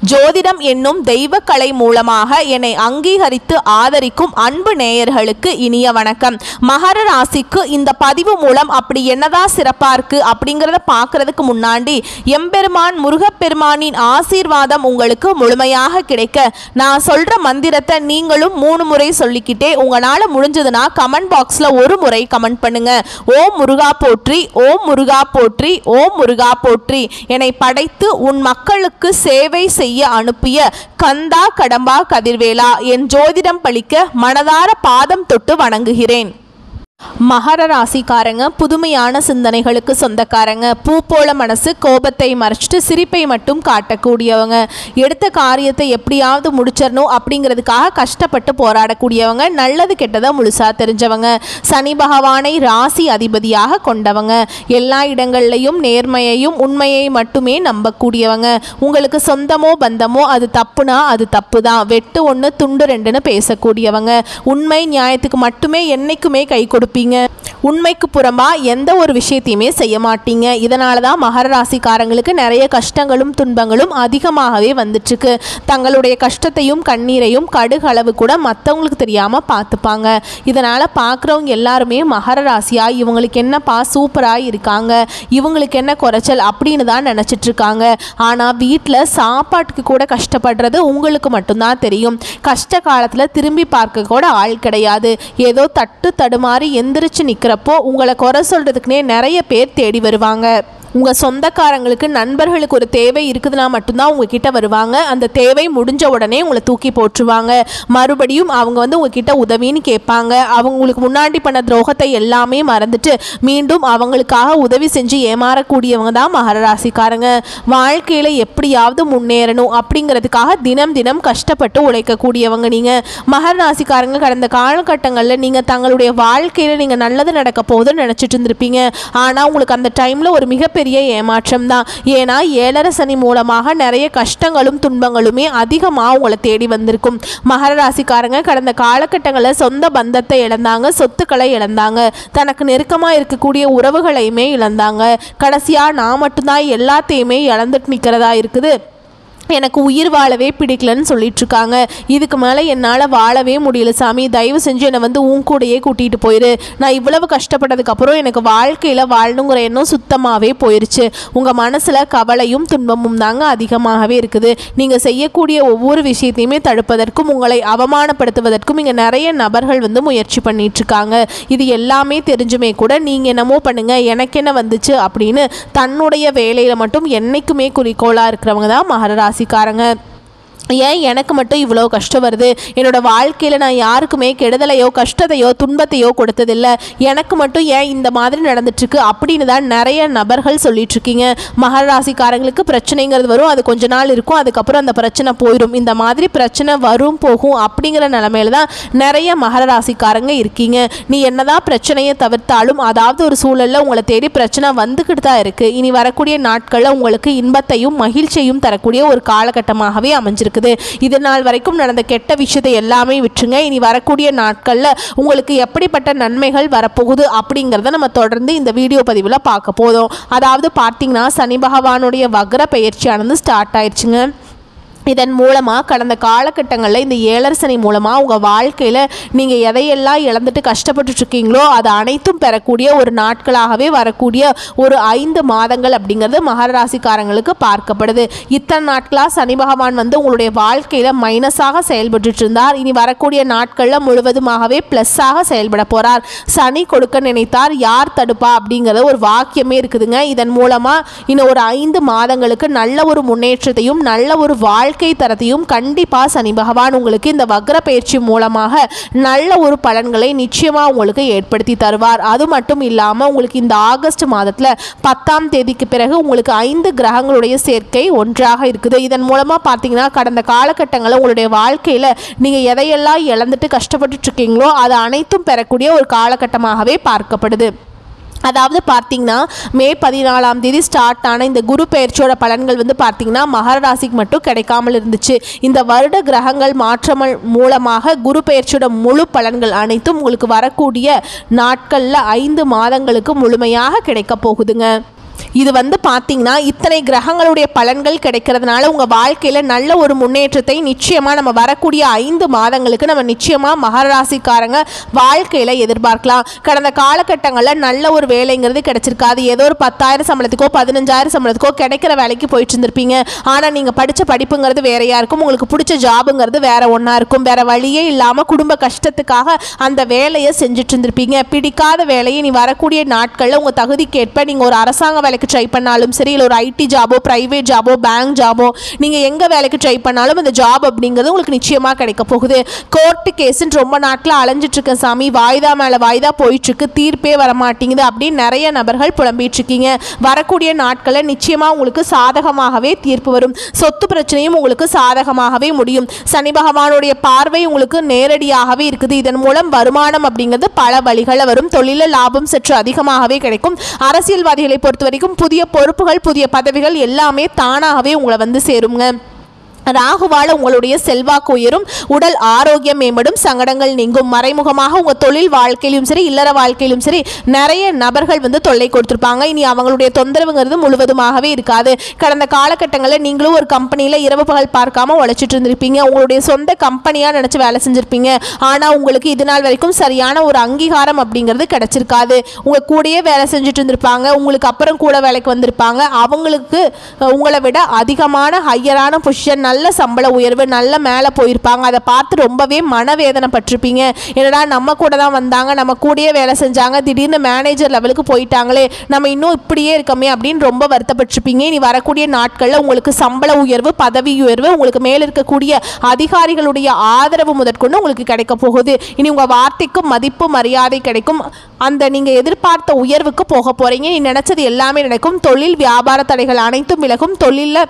ஜோதிடம் என்னும் தெய்வக்கலை மூலமாக என்னை அங்கீகரித்து ஆதரிக்கும் அன்பு நேயர்களுக்கு இனிய வணக்கம். மகர ராசிக்கு இந்த பதிவு மூலம் அப்படி என்னதான் சிறப்பா இருக்கு அப்படிங்கிறத பார்க்கறதுக்கு முன்னாடி எம்பெருமான் முருகப்பெருமானின் ஆசீர்வாதம் உங்களுக்கு முழுமையாக கிடைக்க நான் சொல்ற மந்திரத்தை நீங்களும் 3 முறை சொல்லிக்கிட்டே உங்களால முடிஞ்சதுன்னா கமெண்ட் பாக்ஸ்ல ஒரு முறை கமெண்ட் பண்ணுங்க. ஓம் முருகா போற்றி, ஓம் முருகா போற்றி, ஓம் முருகா போற்றி. என்னை படைத்து உன் மக்களுக்கு சேவை செய்ய அனுப்பிய கந்தா கடம்பா கதிர்வேலா, என் ஜோதிடம் பழிக்க மனதார பாதம் தொட்டு வணங்குகிறேன். மகர ராசிக்காரங்க புதுமையான சிந்தனைகளுக்கு சொந்தக்காரங்க. பூ போல மனசு, கோபத்தை மறைச்சிட்டு சிரிப்பை மட்டும் காட்டக்கூடியவங்க. எடுத்த காரியத்தை எப்படியாவது முடிச்சிடணும் அப்படிங்கிறதுக்காக கஷ்டப்பட்டு போராடக்கூடியவங்க. நல்லது கெட்டதை முழுசா தெரிஞ்சவங்க. சனி பகவானை ராசி அதிபதியாக கொண்டவங்க. எல்லா இடங்கள்லையும் நேர்மையையும் உண்மையை மட்டுமே நம்பக்கூடியவங்க. உங்களுக்கு சொந்தமோ பந்தமோ அது தப்புனா அது தப்பு தான், வெட்டு 1 துண்டு 2ன்னு பேசக்கூடியவங்க. உண்மை நியாயத்துக்கு மட்டுமே என்னைக்குமே கை கொடுப்பீங்க. உண்மைக்கு புறம்பா எந்த ஒரு விஷயத்தையுமே செய்ய மாட்டீங்க. இதனால தான் மகர ராசிக்காரங்களுக்கு நிறைய கஷ்டங்களும் துன்பங்களும் அதிகமாகவே வந்துட்டு இருக்கு. தங்களுடைய கஷ்டத்தையும் கண்ணீரையும் கடுகளவு கூட மற்றவங்களுக்கு தெரியாம பார்த்துப்பாங்க. இதனால பார்க்குறவங்க எல்லாருமே மகர ராசியா இவங்களுக்கு என்னப்பா சூப்பரா இருக்காங்க, இவங்களுக்கு என்ன குறைச்சல் அப்படின்னு தான் நினைச்சிட்டு இருக்காங்க. ஆனா வீட்டில் சாப்பாட்டுக்கு கூட கஷ்டப்படுறது உங்களுக்கு மட்டும்தான் தெரியும். கஷ்ட காலத்துல திரும்பி பார்க்க கூட ஆள் கிடையாது. ஏதோ தட்டு தடுமாறி எந்திரிச்சு நிற்கிறப்போ உங்களை குறை சொல்றதுக்குனே நிறைய பேர் தேடி வருவாங்க. உங்கள் சொந்தக்காரங்களுக்கு நண்பர்களுக்கு ஒரு தேவை இருக்குதுன்னா மட்டும்தான் உங்ககிட்ட வருவாங்க. அந்த தேவை முடிஞ்ச உடனே உங்களை தூக்கி போட்டுருவாங்க. மறுபடியும் அவங்க உங்ககிட்ட உதவின்னு கேட்பாங்க. அவங்களுக்கு முன்னாடி பண்ண துரோகத்தை எல்லாமே மறந்துட்டு மீண்டும் அவங்களுக்காக உதவி செஞ்சு ஏமாறக்கூடியவங்க தான் மகர ராசிக்காரங்க. வாழ்க்கையில் எப்படியாவது முன்னேறணும் அப்படிங்கிறதுக்காக தினம் தினம் கஷ்டப்பட்டு உழைக்கக்கூடியவங்க நீங்கள். மகர ராசிக்காரங்க கடந்த காலகட்டங்களில் நீங்கள் தங்களுடைய வாழ்க்கையில் நீங்கள் நல்லது நடக்க போகுதுன்னு நினச்சிட்டு இருந்திருப்பீங்க. ஆனால் உங்களுக்கு அந்த டைமில் ஒரு மிகப்பெரிய ஏமாற்றம் தான். ஏன்னா 7 சனி மூலமாக நிறைய கஷ்டங்களும் துன்பங்களுமே அதிகமாக உங்களை தேடி வந்திருக்கும். மகர ராசிக்காரங்க கடந்த காலகட்டங்களில் சொந்த பந்தத்தை இழந்தாங்க, சொத்துக்களை இழந்தாங்க, தனக்கு நெருக்கமாக இருக்கக்கூடிய உறவுகளையுமே இழந்தாங்க. கடைசியாக நான் மட்டும்தான் எல்லாத்தையுமே இழந்துட்டு நிற்கிறதா இருக்குது, எனக்கு உயிர் வாழவே பிடிக்கலன்னு சொல்லிட்டு இருக்காங்க. இதுக்கு மேலே என்னால் வாழவே முடியல சாமி, தயவு செஞ்சு என்னை உன் கூடையே கூட்டிகிட்டு போயிரு. நான் இவ்வளவு கஷ்டப்பட்டதுக்கப்புறம் எனக்கு வாழ்க்கையில் வாழணுங்கிற எண்ணம் சுத்தமாகவே போயிடுச்சு. உங்கள் மனசில் கவலையும் துன்பமும் தாங்க அதிகமாகவே இருக்குது. நீங்கள் செய்யக்கூடிய ஒவ்வொரு விஷயத்தையுமே தடுப்பதற்கும் உங்களை அவமானப்படுத்துவதற்கும் இங்கே நிறைய நபர்கள் முயற்சி பண்ணிட்டு இருக்காங்க. இது எல்லாமே தெரிஞ்சுமே கூட நீங்கள் என்னமோ பண்ணுங்க, எனக்கு என்ன வந்துச்சு அப்படின்னு தன்னுடைய வேலையில் மட்டும் என்னைக்குமே குறிக்கோளாக இருக்கிறவங்க தான் மகர ராசிக்காரங்க. ஏன் எனக்கு மட்டும் இவ்வளோ கஷ்டம் வருது, என்னோட வாழ்க்கையில் நான் யாருக்குமே கெடுதலையோ கஷ்டத்தையோ துன்பத்தையோ கொடுத்ததில்லை, எனக்கு மட்டும் ஏன் இந்த மாதிரி நடந்துட்டுருக்கு அப்படின்னு தான் நிறைய நபர்கள் சொல்லிட்டுருக்கீங்க. மகர ராசிக்காரங்களுக்கு பிரச்சனைங்கிறது வரும், அது கொஞ்ச நாள் இருக்கும், அதுக்கப்புறம் அந்த பிரச்சனை போயிடும். இந்த மாதிரி பிரச்சனை வரும் போகும் அப்படிங்கிற நிலமையில தான் நிறைய மகர ராசிக்காரங்க இருக்கீங்க. நீ என்னதான் பிரச்சனையை தவிர்த்தாலும் அதாவது ஒரு சூழலில் உங்களை தேடி பிரச்சனை வந்துக்கிட்டு தான் இருக்குது. இனி வரக்கூடிய நாட்களில் உங்களுக்கு இன்பத்தையும் மகிழ்ச்சியையும் தரக்கூடிய ஒரு காலகட்டமாகவே அமைஞ்சிருக்கு. இது நாள் வரைக்கும் நடந்த கெட்ட விஷயத்தை எல்லாமே விட்டுருங்க. இனி வரக்கூடிய நாட்கள்ல உங்களுக்கு எப்படிப்பட்ட நன்மைகள் வரப்போகுது அப்படிங்கிறத நம்ம தொடர்ந்து இந்த வீடியோ பதிவில் பார்க்க போதும். அதாவது பார்த்தீங்கன்னா சனி பகவானுடைய வக்ர பெயர்ச்சியானது ஸ்டார்ட் ஆயிடுச்சுங்க. இதன் மூலமாக கடந்த காலகட்டங்களில் இந்த 7 சனி மூலமாக உங்கள் வாழ்க்கையில் நீங்கள் எதையெல்லாம் இழந்துட்டு கஷ்டப்பட்டுருக்கீங்களோ அது அனைத்தும் பெறக்கூடிய ஒரு நாட்களாகவே வரக்கூடிய ஒரு 5 மாதங்கள் அப்படிங்கிறது மகர ராசிக்காரங்களுக்கு பார்க்கப்படுது. இத்தனை நாட்களாக சனி பகவான் உங்களுடைய வாழ்க்கையில் மைனஸாக செயல்பட்டு இருந்தார். இனி வரக்கூடிய நாட்களில் முழுவதுமாகவே ப்ளஸ்ஸாக செயல்பட போகிறார். சனி கொடுக்க நினைத்தார் யார் தடுப்பா அப்படிங்கிற ஒரு வாக்கியமே இருக்குதுங்க. இதன் மூலமாக இன்னும் ஒரு 5 மாதங்களுக்கு நல்ல ஒரு முன்னேற்றத்தையும் நல்ல ஒரு வாழ்க்கை தரத்தையும் கண்டிப்பா சனி பகவான் உங்களுக்கு இந்த வக்ர பயிற்சி மூலமாக நல்ல ஒரு பலன்களை நிச்சயமா உங்களுக்கு ஏற்படுத்தி தருவார். அது மட்டும் இல்லாம உங்களுக்கு இந்த ஆகஸ்ட் மாதத்துல 10ஆம் தேதிக்கு பிறகு உங்களுக்கு 5 கிரகங்களுடைய சேர்க்கை ஒன்றாக இருக்குது. இதன் மூலமா பார்த்தீங்கன்னா கடந்த காலகட்டங்களில் உங்களுடைய வாழ்க்கையில நீங்க எதையெல்லாம் இழந்துட்டு கஷ்டப்பட்டு இருக்கீங்களோ அது அனைத்தும் பெறக்கூடிய ஒரு காலகட்டமாகவே பார்க்கப்படுது. அதாவது பார்த்தீங்கன்னா மே 14ஆம் தேதி ஸ்டார்ட் ஆன இந்த குரு பெயர்ச்சியோட பலன்கள் பார்த்தீங்கன்னா மகர ராசிக்கு மட்டும் கிடைக்காமல் இருந்துச்சு. இந்த வருட கிரகங்கள் மாற்றம் மூலமாக குரு பெயர்ச்சியோட முழு பலன்கள் அனைத்தும் உங்களுக்கு வரக்கூடிய நாட்களில் 5 மாதங்களுக்கு முழுமையாக கிடைக்க போகுதுங்க. இது வந்து பார்த்தீங்கன்னா இத்தனை கிரகங்களுடைய பலன்கள் கிடைக்கிறதுனால உங்கள் வாழ்க்கையில் நல்ல ஒரு முன்னேற்றத்தை நிச்சயமாக நம்ம வரக்கூடிய 5 மாதங்களுக்கு நம்ம நிச்சயமாக மகர ராசிக்காரங்க வாழ்க்கையில் எதிர்பார்க்கலாம். கடந்த காலகட்டங்களில் நல்ல ஒரு வேலைங்கிறது கிடைச்சிருக்காது. ஏதோ ஒரு 10,000 சம்பளத்துக்கோ 15,000 சம்பளத்துக்கோ கிடைக்கிற வேலைக்கு போயிட்டு இருந்திருப்பீங்க. ஆனால் நீங்கள் படித்த படிப்புங்கிறது வேறையாக இருக்கும், உங்களுக்கு பிடிச்ச ஜாபுங்கிறது வேற ஒன்றா இருக்கும். வேற வழியே இல்லாமல் குடும்ப கஷ்டத்துக்காக அந்த வேலையை செஞ்சுட்டு இருந்திருப்பீங்க. பிடிக்காத வேலையை நீ வரக்கூடிய நாட்களில் உங்கள் தகுதிக்கேற்ப நீங்கள் ஒரு அரசாங்க வேலைக்கு ட்ரை பண்ணாலும் சரி, இல்லை ஒரு ஐடி ஜாபோ, பிரைவேட் ஜாபோ, பேங்க் ஜாபோ, நீங்கள் எங்கே வேலைக்கு ட்ரை பண்ணாலும் அந்த ஜாப் அப்படிங்கிறது உங்களுக்கு நிச்சயமாக கிடைக்க போகுது. கோர்ட்டு கேஸுன்னு ரொம்ப நாட்களில் அலைஞ்சிட்டு இருக்க சாமி, வாய்தா மேலே வாய்தா போயிட்டுருக்கு, தீர்ப்பே வரமாட்டேங்குது அப்படின்னு நிறைய நபர்கள் புலம்பிட்டு இருக்கீங்க. வரக்கூடிய நாட்களில் நிச்சயமாக உங்களுக்கு சாதகமாகவே தீர்ப்பு வரும். சொத்து பிரச்சனையும் உங்களுக்கு சாதகமாகவே முடியும். சனி பகவானுடைய பார்வை உங்களுக்கு நேரடியாகவே இருக்குது. இதன் மூலம் வருமானம் அப்படிங்கிறது பல வழிகளில் வரும். தொழில லாபம் சற்று அதிகமாகவே கிடைக்கும். அரசியல்வாதிகளை பொறுத்த வரைக்கும் புதிய பொறுப்புகள், புதிய பதவிகள் எல்லாமே தானாகவே உங்களை வந்து சேருங்க. ராகுவால உங்களுடைய செல்வாக்கு உயரும், உடல் ஆரோக்கியம் மேம்படும், சங்கடங்கள் நீங்கும். மறைமுகமாக உங்கள் தொழில் வாழ்க்கையிலும் சரி, இல்லற வாழ்க்கையிலும் சரி நிறைய நபர்கள் வந்து தொல்லை கொடுத்துருப்பாங்க. இனி அவங்களுடைய தொந்தரவுங்கிறது முழுவதுமாகவே இருக்காது. கடந்த காலகட்டங்களில் நீங்களும் ஒரு கம்பெனியில் இரவு பகல் பார்க்காம உழைச்சிட்டு இருந்திருப்பீங்க. உங்களுடைய சொந்த கம்பெனியாக நினச்சி வேலை செஞ்சுருப்பீங்க. ஆனால் உங்களுக்கு இது நாள் வரைக்கும் சரியான ஒரு அங்கீகாரம் அப்படிங்கிறது கிடைச்சிருக்காது. உங்கள் கூடயே வேலை செஞ்சுட்டு இருந்திருப்பாங்க, உங்களுக்கு அப்புறம் கூட வேலைக்கு வந்திருப்பாங்க. அவங்களுக்கு உங்களை விட அதிகமான ஹையரான பொசிஷன், நல்ல சம்பள உயர்வு, நல்ல மேலே போயிருப்பாங்க. அதை பார்த்து ரொம்பவே மனவேதனை பட்டிருப்பீங்க. என்னடா நம்ம கூட தான் வந்தாங்க, நம்ம கூடயே வேலை செஞ்சாங்க, திடீர்னு மேனேஜர் லெவலுக்கு போயிட்டாங்களே, நம்ம இன்னும் இப்படியே இருக்கமே அப்படின்னு ரொம்ப வருத்தப்பட்டிருப்பீங்க. இனி வரக்கூடிய நாட்களில் உங்களுக்கு சம்பள உயர்வு, பதவி உயர்வு, உங்களுக்கு மேலே இருக்கக்கூடிய அதிகாரிகளுடைய ஆதரவு முதற்கொண்டு உங்களுக்கு கிடைக்க போகுது. இனி உங்கள் வார்த்தைக்கு மதிப்பு மரியாதை கிடைக்கும். அந்த நீங்கள் எதிர்பார்த்த உயர்வுக்கு போக போகிறீங்க. நீ நினச்சது எல்லாமே நடக்கும். தொழில் வியாபார தடைகள் அனைத்தும் விலகும். தொழிலில்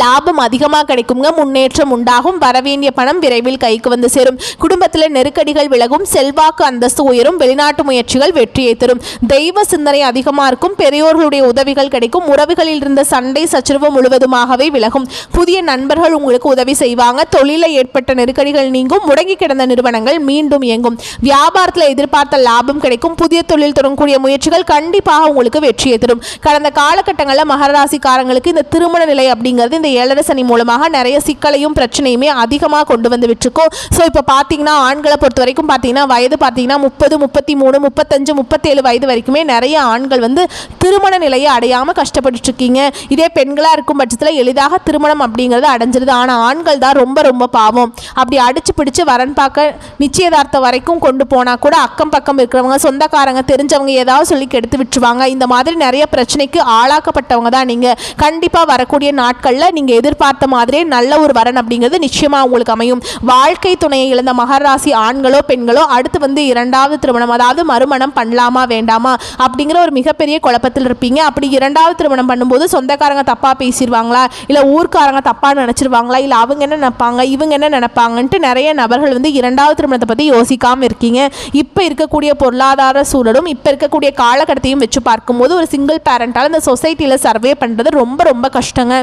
லாபம் அதிகமாக கிடைக்குங்க. முன்னேற்றம் உண்டாகும். வரவேண்டிய பணம் விரைவில் கைக்கு வந்து சேரும். குடும்பத்தில் நெருக்கடிகள் விலகும். செல்வாக்கு அந்தஸ்து உயரும். வெளிநாட்டு முயற்சிகள் வெற்றியை தரும். தெய்வ சிந்தனை அதிகமாக இருக்கும். பெரியோர்களுடைய உதவிகள் கிடைக்கும். உறவுகளில் இருந்த சண்டை சச்சரவு முழுவதுமாகவே விலகும். புதிய நண்பர்கள் உங்களுக்கு உதவி செய்வாங்க. தொழிலில் ஏற்பட்ட நெருக்கடிகள் நீங்கும். முடங்கி கிடந்த நிறுவனங்கள் மீண்டும் இயங்கும். வியாபாரத்தில் எதிர்பார்த்த லாபம் கிடைக்கும். புதிய தொழில் தொடங்கக்கூடிய முயற்சிகள் கண்டிப்பாக உங்களுக்கு வெற்றியை தரும். கடந்த காலகட்டங்களில் மகர ராசிக்காரங்களுக்கு இந்த திருமண நிலை அப்படிங்கிறது இந்த 7 சனி மூலமாக நிறைய சிக்கலையும் பிரச்சனையுமே அதிகமாக கொண்டு வந்து விட்டுருக்கோம். ஸோ இப்போ பார்த்தீங்கன்னா ஆண்களை பொறுத்த வரைக்கும் பார்த்தீங்கன்னா வயது பார்த்தீங்கன்னா 30, 33, 35, 37 வயது வரைக்குமே நிறைய ஆண்கள் வந்து திருமண நிலையை அடையாமல் கஷ்டப்பட்டு இருக்கீங்க. இதே பெண்களாக இருக்கும் பட்சத்தில் எளிதாக திருமணம் அப்படிங்கிறது அடைஞ்சிருது. ஆனால் ஆண்கள் தான் ரொம்ப ரொம்ப பாவம். அப்படி அடிச்சு பிடிச்சு வரன் பார்க்க நிச்சயதார்த்தம் வரைக்கும் கொண்டு போனால் கூட அக்கம் பக்கம் இருக்கிறவங்க, சொந்தக்காரங்க, தெரிஞ்சவங்க ஏதாவது சொல்லி கெடுத்து விட்டுருவாங்க. இந்த மாதிரி நிறைய பிரச்சனைக்கு ஆளாக்கப்பட்டவங்க தான் நீங்கள். கண்டிப்பாக வரக்கூடிய நாட்களில் நீங்கள் எதிர்பார்த்த மாதிரியே நல்ல ஒரு வரன் அப்படிங்கிறது நிச்சயமாக உங்களுக்கு அமையும். வாழ்க்கை துணையை இழந்த மகர ராசி ஆண்களோ பெண்களோ அடுத்து வந்து 2வது திருமணம், அதாவது மறுமணம் பண்ணலாமா வேண்டாமா அப்படிங்கிற ஒரு மிகப்பெரிய குழப்பத்தில் இருப்பீங்க. அப்படி 2வது திருமணம் பண்ணும்போது சொந்தக்காரங்க தப்பாக பேசிடுவாங்களா, இல்லை ஊர்க்காரங்க தப்பாக நினச்சிருவாங்களா, இல்லை அவங்க என்ன நினைப்பாங்க, இவங்க என்ன நினைப்பாங்கன்ட்டு நிறைய நபர்கள் வந்து 2வது திருமணத்தை பற்றி யோசிக்காமல் இருக்கீங்க. இப்போ இருக்கக்கூடிய பொருளாதார சூழலும் இப்போ இருக்கக்கூடிய காலகட்டத்தையும் வச்சு பார்க்கும்போது ஒரு சிங்கிள் பேரண்டால் இந்த சொசைட்டியில் சர்வே பண்ணுறது ரொம்ப ரொம்ப கஷ்டங்க.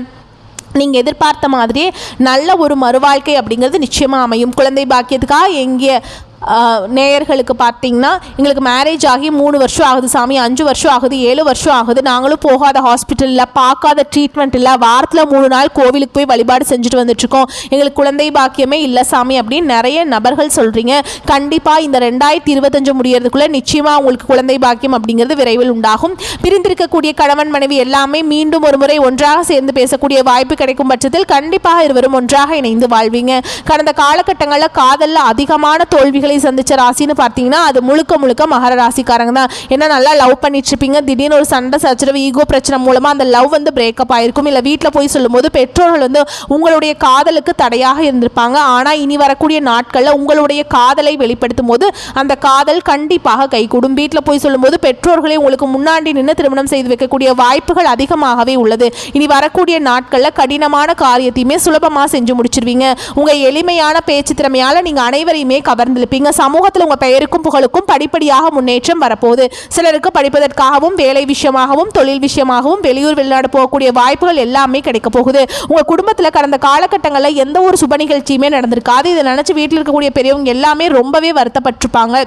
நீங்கள் எதிர்பார்த்த மாதிரியே நல்ல ஒரு மறுவாழ்க்கை அப்படிங்கிறது நிச்சயமாக அமையும். குழந்தை பாக்கியத்துக்காக எங்கே நேயர்களுக்கு பார்த்தீங்கன்னா எங்களுக்கு மேரேஜ் ஆகி 3 வருஷம் ஆகுது சாமி, 5 வருஷம் ஆகுது, 7 வருஷம் ஆகுது, நாங்களும் போகாத ஹாஸ்பிட்டல் இல்லை, பார்க்காத ட்ரீட்மெண்ட் இல்லை, வாரத்தில் 3 நாள் கோவிலுக்கு போய் வழிபாடு செஞ்சுட்டு வந்துட்டுருக்கோம், எங்களுக்கு குழந்தை பாக்கியமே இல்லை சாமி அப்படின்னு நிறைய நபர்கள் சொல்கிறீங்க. கண்டிப்பாக இந்த 2025 முடியறதுக்குள்ளே நிச்சயமாக உங்களுக்கு குழந்தை பாக்கியம் அப்படிங்கிறது விரைவில் உண்டாகும். பிரிந்திருக்கக்கூடிய கணவன் மனைவி எல்லாமே மீண்டும் ஒரு முறை ஒன்றாக சேர்ந்து பேசக்கூடிய வாய்ப்பு கிடைக்கும் பட்சத்தில் கண்டிப்பாக இருவரும் ஒன்றாக இணைந்து வாழ்வீங்க. கடந்த காலகட்டங்களில் காதலில் அதிகமான தோல்விகளை சந்திச்ச ராசின்னு பார்த்தீங்கன்னா அது முழுக்க முழுக்க மகர ராசிக்காரங்க தான். ஏன்னா நல்லா லவ் பண்ணிட்டு இருப்பீங்க, திடீர்னு ஒரு சண்டை சச்சரவு ஈகோ பிரச்சனை மூலமாக அந்த லவ் வந்து பிரேக்கப் ஆயிருக்கும். இல்லை வீட்டில் போய் சொல்லும்போது பெற்றோர்கள் வந்து உங்களுடைய காதலுக்கு தடையாக இருந்திருப்பாங்க. ஆனால் இனி வரக்கூடிய நாட்களில் உங்களுடைய காதலை வெளிப்படுத்தும் போது அந்த காதல் கண்டிப்பாக கைகூடும். வீட்டில் போய் சொல்லும்போது பெற்றோர்களை உங்களுக்கு முன்னாடி நின்று திருமணம் செய்து வைக்கக்கூடிய வாய்ப்புகள் அதிகமாகவே உள்ளது. இனி வரக்கூடிய நாட்களில் கடினமான காரியத்தையுமே சுலபமாக செஞ்சு முடிச்சிருவீங்க. உங்கள் எளிமையான பேச்சு திறமையால் நீங்கள் அனைவரையுமே கவர்ந்திருப்பீங்க. சமூகத்தில் உங்கள் பெயருக்கும் புகழுக்கும் படிப்படியாக முன்னேற்றம் வரப்போகுது. சிலருக்கு படிப்பதற்காகவும் வேலை விஷயமாகவும் தொழில் விஷயமாகவும் வெளியூர் வெளிநாடு போகக்கூடிய வாய்ப்புகள் எல்லாமே கிடைக்க போகுது. உங்கள் குடும்பத்தில் கடந்த காலகட்டங்களில் எந்த ஒரு சுப நிகழ்ச்சியுமே நடந்திருக்காது. இதை நினச்சி வீட்டில் இருக்கக்கூடிய பெரியவங்க எல்லாமே ரொம்பவே வருத்தப்பட்டிருப்பாங்க.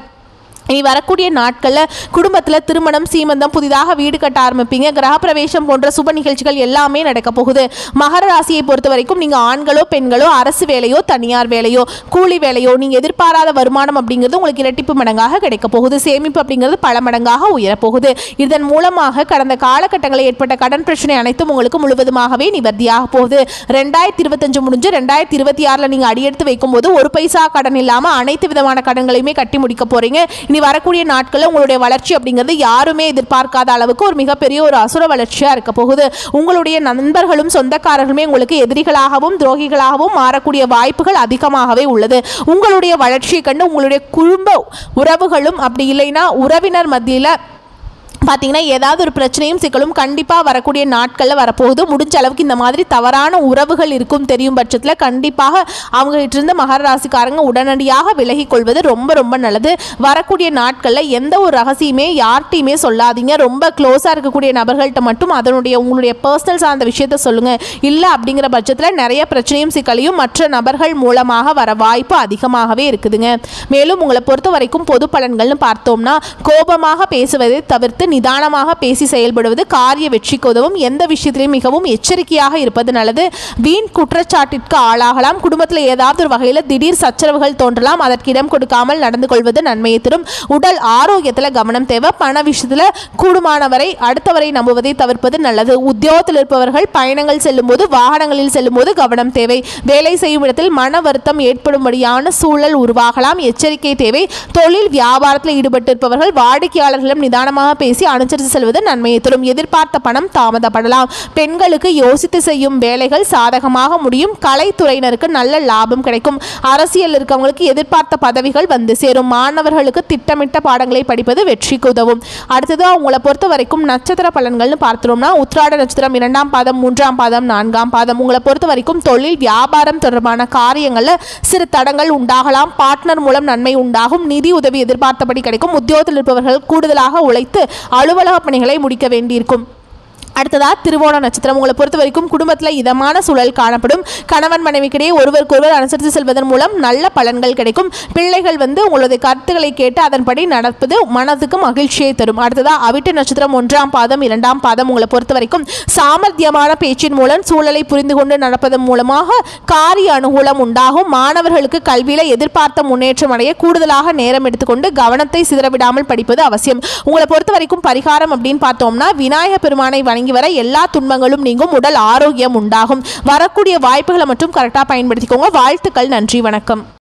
இனி வரக்கூடிய நாட்களில் குடும்பத்தில் திருமணம், சீமந்தம், புதிதாக வீடு கட்ட ஆரம்பிப்பீங்க. கிரகப்பிரவேசம் போன்ற சுப நிகழ்ச்சிகள் எல்லாமே நடக்க போகுது. மகர ராசியை பொறுத்த வரைக்கும் நீங்கள் ஆண்களோ பெண்களோ அரசு வேலையோ தனியார் வேலையோ கூலி வேலையோ நீங்கள் எதிர்பாராத வருமானம் அப்படிங்கிறது உங்களுக்கு இரட்டிப்பு மடங்காக கிடைக்க போகுது. சேமிப்பு அப்படிங்கிறது பல மடங்காக உயரப்போகுது. இதன் மூலமாக கடந்த காலகட்டங்களில் ஏற்பட்ட கடன் பிரச்சனை அனைத்தும் உங்களுக்கு முழுவதுமாகவே நிவர்த்தியாக போகுது. 2025 முடிஞ்சு 2026 நீங்கள் அடியெடுத்து வைக்கும்போது ஒரு பைசா கடன் இல்லாமல் அனைத்து விதமான கடன்களையுமே கட்டி முடிக்க போறீங்க. வரக்கூடிய நாட்களில் உங்களுடைய வளர்ச்சி அப்படிங்கிறது யாருமே எதிர்பார்க்காத அளவுக்கு ஒரு மிகப்பெரிய ஒரு அசுர வளர்ச்சியா இருக்க போகுது. உங்களுடைய நண்பர்களும் சொந்தக்காரர்களுமே உங்களுக்கு எதிரிகளாகவும் துரோகிகளாகவும் மாறக்கூடிய வாய்ப்புகள் அதிகமாகவே உள்ளது. உங்களுடைய வளர்ச்சியை கண்டு உங்களுடைய குடும்ப உறவுகளும் அப்படி இல்லைன்னா உறவினர் மத்தியில் பார்த்தீங்கன்னா ஏதாவது ஒரு பிரச்சனையும் சிக்கலும் கண்டிப்பாக வரக்கூடிய நாட்களில் வரப்போகுது. முடிஞ்ச அளவுக்கு இந்த மாதிரி தவறான உறவுகள் இருக்கும் தெரியும் பட்சத்தில் கண்டிப்பாக அவங்ககிட்ட இருந்து மகர ராசிக்காரங்க உடனடியாக விலகி கொள்வது ரொம்ப ரொம்ப நல்லது. வரக்கூடிய நாட்களில் எந்த ஒரு ரகசியமே யார்கிட்டையுமே சொல்லாதீங்க. ரொம்ப க்ளோஸாக இருக்கக்கூடிய நபர்கள்ட்ட மட்டும் உங்களுடைய பர்சனல் சார்ந்த விஷயத்த சொல்லுங்கள். இல்லை அப்படிங்கிற பட்சத்தில் நிறைய பிரச்சனையும் சிக்கலையும் மற்ற நபர்கள் மூலமாக வர வாய்ப்பு அதிகமாகவே இருக்குதுங்க. மேலும் உங்களை பொறுத்த வரைக்கும் பொது பலன்கள்னு பார்த்தோம்னா கோபமாக பேசுவதை தவிர்த்து நிதானமாக பேசி செயல்படுவது காரிய வெற்றிக்கு உதவும். எந்த விஷயத்திலையும் மிகவும் எச்சரிக்கையாக இருப்பது நல்லது. வீண் குற்றச்சாட்டிற்கு ஆளாகலாம். குடும்பத்தில் ஏதாவது ஒரு வகையில் திடீர் சச்சரவுகள் தோன்றலாம். அதற்கு இடம் கொடுக்காமல் நடந்து கொள்வது நன்மையை தரும். உடல் ஆரோக்கியத்தில் கவனம் தேவை. பண விஷயத்தில் கூடுமானவரை அடுத்தவரை நம்புவதை தவிர்ப்பது நல்லது. உத்தியோகத்தில் இருப்பவர்கள் பயணங்கள் செல்லும் போது வாகனங்களில் செல்லும் போது கவனம் தேவை. வேலை செய்யும் இடத்தில் மன வருத்தம் ஏற்படும்படியான சூழல் உருவாகலாம். எச்சரிக்கை தேவை. தொழில் வியாபாரத்தில் ஈடுபட்டிருப்பவர்கள் வாடிக்கையாளர்களிடம் நிதானமாக பேசி அனுசரித்து செல்வது நன்மையை தரும். எதிர்பார்த்த பணம் தாமதப்படலாம். பெண்களுக்கு யோசித்து செய்யும் வேலைகள் சாதகமாக முடியும். கலைத்துறையினருக்கு நல்ல லாபம் கிடைக்கும். அரசியல் இருக்கவங்களுக்கு எதிர்பார்த்த பதவிகள் வந்து சேரும். மாணவர்களுக்கு திட்டமிட்ட பாடங்களை படிப்பது வெற்றிக்கு உதவும். அடுத்தது உங்களை பொறுத்த வரைக்கும் நட்சத்திர பலன்கள்னு பார்த்தோம்னா உத்திராட நட்சத்திரம் 2ஆம் பாதம் 3ஆம் பாதம் 4ஆம் பாதம் உங்களை பொறுத்த வரைக்கும் தொழில் வியாபாரம் தொடர்பான காரியங்களில் சிறு தடங்கள் உண்டாகலாம். பார்ட்னர் மூலம் நன்மை உண்டாகும். நிதி உதவி எதிர்பார்த்தபடி கிடைக்கும். உத்தியோகத்தில் இருப்பவர்கள் கூடுதலாக உழைத்து அலுவலக பணிகளை முடிக்க வேண்டியிருக்கும். அடுத்ததா திருவோண நட்சத்திரம் உங்களை பொறுத்த வரைக்கும் குடும்பத்தில் இதமான சூழல் காணப்படும். கணவன் மனைவிக்கிடையே ஒருவருக்கொருவர் அனுசரித்து செல்வதன் மூலம் நல்ல பலன்கள் கிடைக்கும். பிள்ளைகள் உங்களுடைய கருத்துக்களை கேட்டு அதன்படி நடப்பது மனதுக்கு மகிழ்ச்சியை தரும். அடுத்ததா அவிட்ட நட்சத்திரம் 1ஆம் பாதம் 2ஆம் பாதம் உங்களை பொறுத்த வரைக்கும் சாமர்த்தியமான பேச்சின் மூலம் சூழலை புரிந்து கொண்டு நடப்பதன் மூலமாக காரிய அனுகூலம் உண்டாகும். மாணவர்களுக்கு கல்வியில எதிர்பார்த்த முன்னேற்றம் அடைய கூடுதலாக நேரம் எடுத்துக்கொண்டு கவனத்தை சிதறவிடாமல் படிப்பது அவசியம். உங்களை பொறுத்த வரைக்கும் பரிகாரம் அப்படின்னு பார்த்தோம்னா விநாயக பெருமானை வணங்கி வர எல்லா துன்பங்களும் நீங்கும். உடல் ஆரோக்கியம் உண்டாகும். வரக்கூடிய வாய்ப்புகளை மட்டும் கரெக்டாக பயன்படுத்திக்கோங்க. வாழ்த்துக்கள். நன்றி. வணக்கம்.